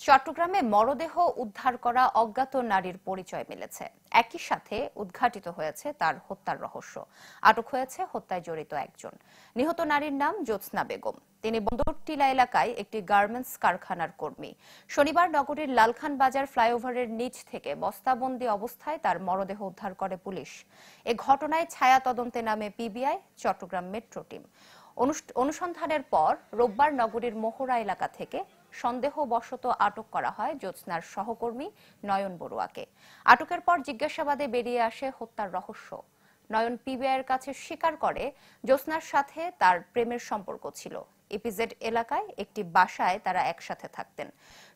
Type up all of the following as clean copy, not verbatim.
চট্টগ্রামে মরদেহ উদ্ধার করা অজ্ঞাত নারীর পরিচয় মিলেছে। একই সাথে উদ্ঘাটিত হয়েছে তার হত্যার রহস্য। আটক হয়েছে হত্যায় জড়িত একজন। নিহত নারীর নাম জ্যোৎস্না বেগম। তিনি বন্দরটিলা এলাকায় একটি গার্মেন্টস কারখানার কর্মী। শনিবার নগরীর লালখান বাজার ফ্লাইওভারের নিচ থেকে বস্তাবন্দি অবস্থায় তার মরদেহ উদ্ধার করে পুলিশ। এ ঘটনায় ছায়া তদন্তে নামে পিবিআই, চট্টগ্রাম মেট্রো টিম। অনুসন্ধানের পর রোববার নগরীর মোহরা এলাকা থেকে সন্দেহবশত আটক করা হয় জ্যোৎস্নার সহকর্মী নয়ন বড়ুয়াকে। আটকের পর জিজ্ঞাসাবাদে বেরিয়ে আসে হত্যার রহস্য। নয়ন পিবিআইয়ের কাছে স্বীকার করে জ্যোৎস্নার সাথে তার প্রেমের সম্পর্ক ছিল। ইপিজেড এলাকায় একটি বাসায় তারা একসাথে থাকতেন।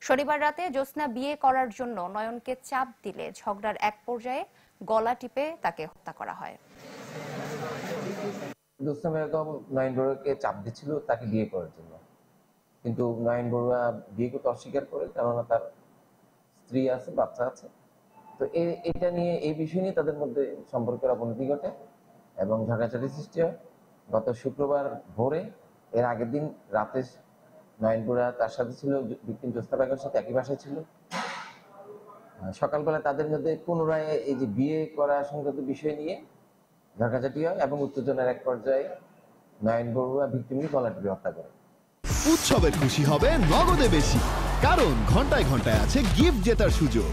শনিবার রাতে জ্যোৎস্না বিয়ে করার জন্য নয়নকে চাপ দিলে ঝগড়ার এক পর্যায়ে গলা টিপে তাকে হত্যা করা হয়। জ্যোৎস্না বেগম নয়ন বড়ুয়াকে চাপ দিচ্ছিল তাকে বিয়ে করার জন্য, কিন্তু নয়ন বড়ুয়া বিয়ে করতে অস্বীকার করে, কেননা তার স্ত্রী আছে, বাচ্চা আছে। তো এটা নিয়ে, এই বিষয় নিয়ে তাদের মধ্যে সম্পর্কের অবনতি ঘটে এবং ঝগড়াঝাটি সৃষ্টি হয়। গত শুক্রবার ভোরে, এর আগের দিন রাতে নয়ন বড়ুয়া তার সাথে ছিল, ভিকটিম জ্যোৎস্না বেগমের সাথে একই বাসায় ছিল। সকালবেলা তাদের মধ্যে পুনরায় এই যে বিয়ে করা সংক্রান্ত বিষয় নিয়ে ঝগড়াঝাটি হয় এবং উত্তেজনার এক পর্যায়ে নয়ন বড়ুয়া ভিকটিমকে গলা টিপে হত্যা করে। উৎসবের খুশি হবে নগদে বেশি, কারণ ঘন্টায় ঘন্টায় আছে গিফট জেতার সুযোগ।